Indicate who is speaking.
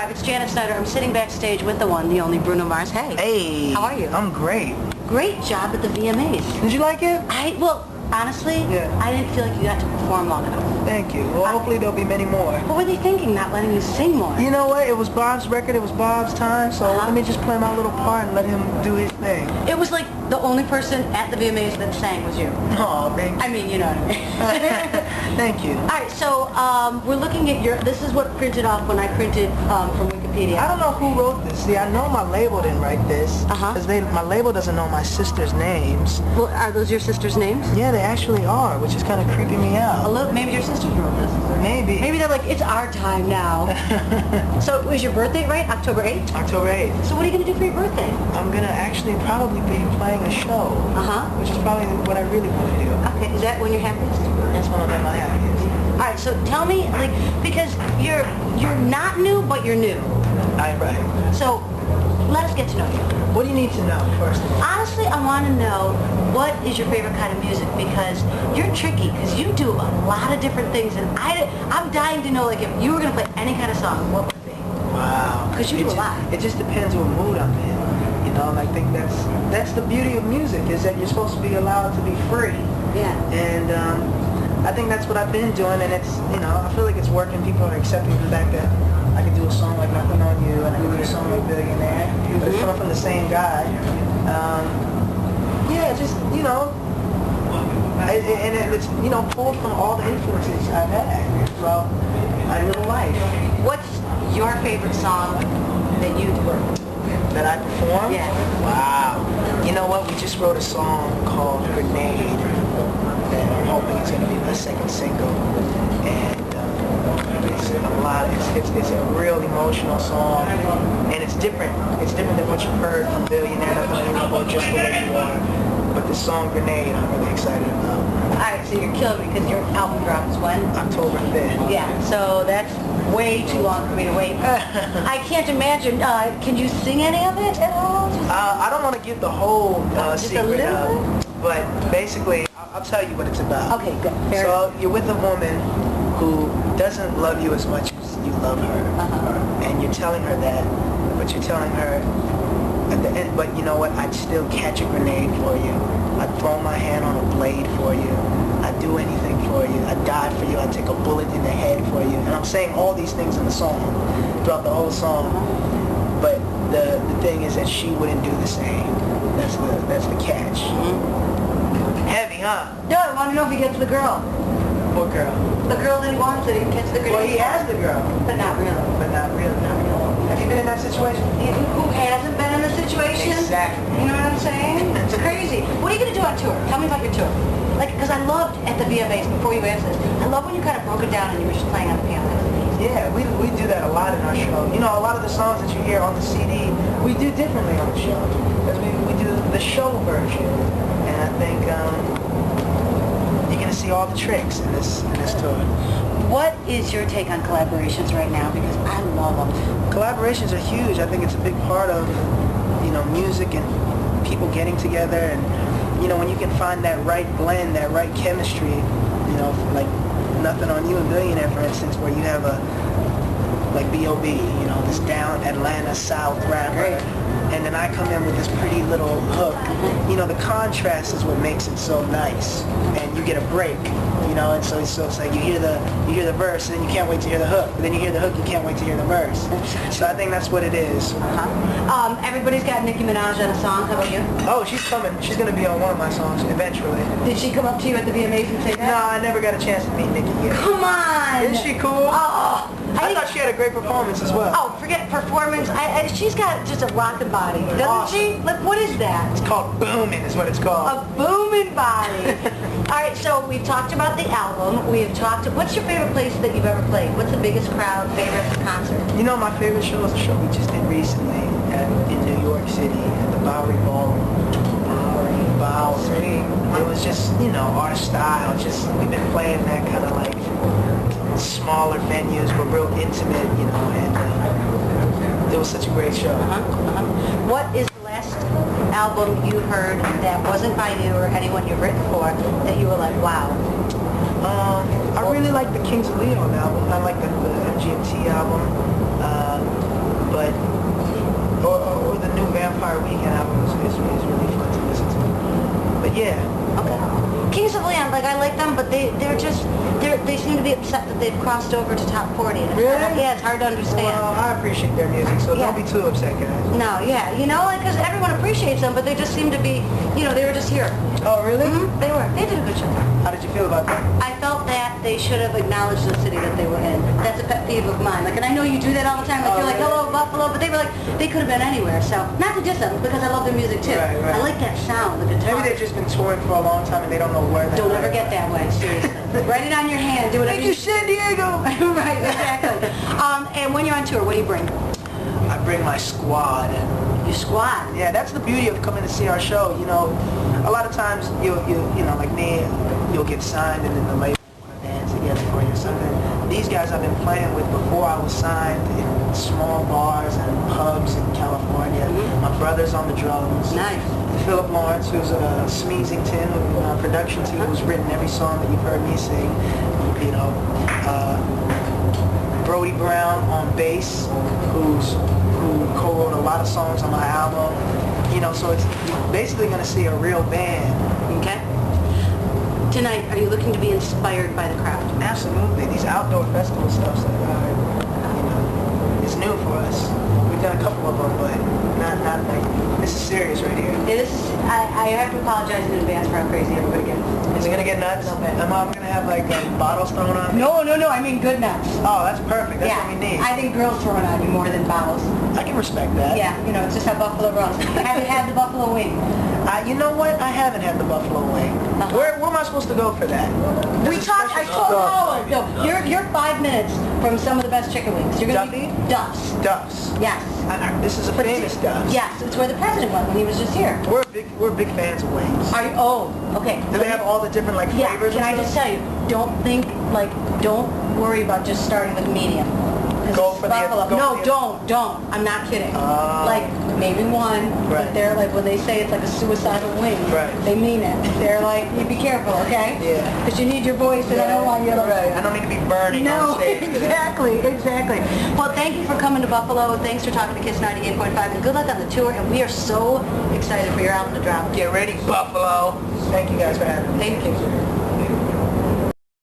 Speaker 1: 98.5. It's Janet Snyder. I'm sitting backstage with the one, the only Bruno Mars. Hey.
Speaker 2: Hey.
Speaker 1: How are you?
Speaker 2: I'm great.
Speaker 1: Great job at the VMAs.
Speaker 2: Did you like it?
Speaker 1: Well, honestly,
Speaker 2: Yeah.
Speaker 1: I didn't feel like you got to perform long enough.
Speaker 2: Thank you. Well, hopefully there'll be many more.
Speaker 1: What were they thinking, not letting you sing more?
Speaker 2: You know what? It was Bob's record. It was Bob's time. So let me just play my little part and let him do his thing.
Speaker 1: It was like the only person at the VMAs that sang was you.
Speaker 2: Oh, thank you.
Speaker 1: I mean, you know what I mean.
Speaker 2: Thank you.
Speaker 1: All right, so we're looking at this is what printed off when I printed from Wikipedia.
Speaker 2: I don't know who wrote this. See, I know my label didn't write this. Because my label doesn't know my sister's names.
Speaker 1: Well, are those your sister's names?
Speaker 2: Yeah, they actually are, which is kind of creeping me out.
Speaker 1: Maybe your sisters wrote this.
Speaker 2: Maybe.
Speaker 1: Maybe they're like, it's our time now. So it was your birthday, right? October 8th?
Speaker 2: October 8th.
Speaker 1: So what are you going to do for your birthday?
Speaker 2: I'm going to actually probably be playing a show. Which is probably what I really want to do.
Speaker 1: Okay, is that when you're happiest?
Speaker 2: That's when I'm at my happiest.
Speaker 1: All right, so tell me, like, because you're not new, but you're new.
Speaker 2: Right.
Speaker 1: So let us get to know you.
Speaker 2: What do you need to know, first of all?
Speaker 1: Honestly, I want to know what is your favorite kind of music, because you're tricky, because you do a lot of different things, and I'm dying to know, like, if you were going to play any kind of song, what would it be?
Speaker 2: Wow.
Speaker 1: Because you do a lot.
Speaker 2: It just depends what mood I'm in. You know, and I think that's the beauty of music, is that you're supposed to be allowed to be free.
Speaker 1: Yeah.
Speaker 2: And I think that's what I've been doing, and it's, you know, I feel like it's working. People are accepting the fact that I can do a song like Nothing on You, and I can do a song like Billionaire. But it's coming from the same guy. Yeah, just, you know, and it's, you know, pulled from all the influences I've had throughout my little life.
Speaker 1: What's your favorite song that you do?
Speaker 2: That I perform?
Speaker 1: Yeah.
Speaker 2: Wow. You know what? We just wrote a song called Grenade that I'm hoping is going to be my second single. And it's a lot. It's a real emotional song, and it's different. It's different than what you've heard from Billionaire, Nothing on You, or Just the Way You Are. But the song Grenade, I'm really excited about.
Speaker 1: Alright, so you're killing me, because your album drops when?
Speaker 2: October 5th.
Speaker 1: Yeah, so that's way too long for me to wait. I can't imagine. Can you sing any of it at all?
Speaker 2: I don't want to give the whole secret
Speaker 1: up,
Speaker 2: but basically, I'll tell you what it's about.
Speaker 1: Okay, good. Fair
Speaker 2: So you're with a woman who doesn't love you as much as you love her, and you're telling her that, but you're telling her at the end, but you know what, I'd still catch a grenade for you. I'd throw my hand on a blade for you. I'd do anything for you. I'd die for you. I'd take a bullet in the head for you. And I'm saying all these things in the song, throughout the whole song. But the thing is that she wouldn't do the same. That's the catch. Heavy, huh?
Speaker 1: No, I want to know if he gets the girl.
Speaker 2: What girl?
Speaker 1: The girl that he wants, that he gets the girl.
Speaker 2: Well, he has the girl.
Speaker 1: But not really.
Speaker 2: But not really. Have you been in that situation?
Speaker 1: Who hasn't been in the situation?
Speaker 2: Exactly.
Speaker 1: You know what I'm saying? It's crazy. What are you going to do on tour? Tell me about your tour. Like, because I loved at the VMAs, before you answer this, I love when you kind of broke it down and you were just playing on the piano.
Speaker 2: Yeah, we do that a lot in our show. You know, a lot of the songs that you hear on the CD, we do differently on the show. Because we do the show version. And I think you're going to see all the tricks in this tour.
Speaker 1: What is your take on collaborations right now? Because I love them.
Speaker 2: Collaborations are huge. I think it's a big part of, you know, music and people getting together. And, you know, when you can find that right blend, that right chemistry, you know, like Nothing on You and Billionaire, for instance, where you have like B.O.B., you know, this down Atlanta South rapper. And then I come in with this pretty little hook. You know, the contrast is what makes it so nice. And you get a break, you know, and so it's like you hear the verse, and then you can't wait to hear the hook. And then you hear the hook, you can't wait to hear the verse. So I think that's what it is.
Speaker 1: Everybody's got Nicki Minaj on a song. How about you?
Speaker 2: Oh, she's coming. She's going to be on one of my songs eventually.
Speaker 1: Did she come up to you at the VMAs and say that?
Speaker 2: No, I never got a chance to meet Nicki yet.
Speaker 1: Come on!
Speaker 2: Isn't she cool?
Speaker 1: Oh,
Speaker 2: I thought she had a great performance as well.
Speaker 1: Oh, forget performance. She's got just a rockin' body, doesn't she? Like, what is that?
Speaker 2: It's called booming, is what it's called.
Speaker 1: A booming body. All right, so we've talked about the album. We've talked. What's your favorite place that you've ever played? What's the biggest crowd, favorite concert?
Speaker 2: You know, my favorite show is a show we just did recently in New York City at the Bowery Ballroom. Bowery. It was just, you know, our style. Just we've been playing that kind of like smaller venues, but real intimate, you know, and it was such a great show.
Speaker 1: What is the last album you heard that wasn't by you or anyone you've written for that you were like, wow?
Speaker 2: I really like the Kings of Leon album. I like the MGMT album.
Speaker 1: but they seem to be upset that they've crossed over to top 40. And yeah, it's hard to understand.
Speaker 2: Well, I appreciate their music, so don't be too upset, guys.
Speaker 1: No, yeah, you know, because everyone appreciates them, but they just seem to be, you know, they were just here.
Speaker 2: Oh, really?
Speaker 1: They were. They did a good job.
Speaker 2: How did you feel about that?
Speaker 1: I felt that they should have acknowledged the city that they were in. That's a pet peeve of mine. Like, and I know you do that all the time. Like, you're like, hello, Buffalo, but they were like, they could have been anywhere. So, not to diss them, because I love their music too.
Speaker 2: Right.
Speaker 1: I like that sound, the guitar.
Speaker 2: Maybe they've just been touring for a long time and they don't know where they're
Speaker 1: Don't ever get that way, seriously. Write it on your hand. Do whatever
Speaker 2: Thank you, San Diego!
Speaker 1: Right, exactly. And when you're on tour, what do you bring?
Speaker 2: I bring my squad.
Speaker 1: Your squad.
Speaker 2: Yeah, that's the beauty of coming to see our show. You know, a lot of times you know, like me, you'll get signed and then the label will dance together for you or something. These guys I've been playing with before I was signed in small bars and pubs in California. My brother's on the drums.
Speaker 1: Nice.
Speaker 2: Philip Lawrence, who's a Smeezington, who production team, who's written every song that you've heard me sing. You know, Brody Brown on bass, who co-wrote a lot of songs on my album. You know, so you're basically going to see a real band.
Speaker 1: Okay. Tonight, are you looking to be inspired by the crowd?
Speaker 2: Absolutely. These outdoor festival stuffs, it's new for us. We've done a couple of them, but not like, this is serious right here.
Speaker 1: It is. I have to apologize in advance for how crazy everybody gets.
Speaker 2: Is it going to get nuts?
Speaker 1: A little bit.
Speaker 2: Am I going to have like bottles thrown on me?
Speaker 1: No, I mean good nuts.
Speaker 2: Oh, that's perfect. That's what we need.
Speaker 1: I think girls throwing on you more than bottles.
Speaker 2: I can respect that.
Speaker 1: Yeah, you know, it's just how Buffalo runs. Have you had the Buffalo wing?
Speaker 2: You know what? I haven't had the buffalo wing. Where am I supposed to go for that?
Speaker 1: We talked. I told Howard. No, you're 5 minutes from some of the best chicken wings. You're gonna be Duff's.
Speaker 2: Duff's.
Speaker 1: Yes.
Speaker 2: This is a famous Duff's.
Speaker 1: Yes, it's where the president went when he was just here.
Speaker 2: We're big fans of wings.
Speaker 1: Are you? Oh, okay.
Speaker 2: Do they have all the different like
Speaker 1: Yeah.
Speaker 2: flavors?
Speaker 1: Can I just tell you? Don't worry about just starting with medium.
Speaker 2: Go for the
Speaker 1: Buffalo.
Speaker 2: go
Speaker 1: No,
Speaker 2: for the-
Speaker 1: don't. I'm not kidding. Like maybe one,
Speaker 2: Right.
Speaker 1: but they're like when they say it's like a suicidal wing,
Speaker 2: Right.
Speaker 1: they mean it. They're like, you be careful, okay?
Speaker 2: Yeah.
Speaker 1: Because you need your voice, and I don't want you to.
Speaker 2: Right. I don't need to be burning
Speaker 1: No,
Speaker 2: on stage.
Speaker 1: exactly. Well, thank you for coming to Buffalo. Thanks for talking to Kiss 98.5, and good luck on the tour. And we are so excited for your album to drop.
Speaker 2: Get ready, Buffalo. Thank you guys for having me.
Speaker 1: Thank you.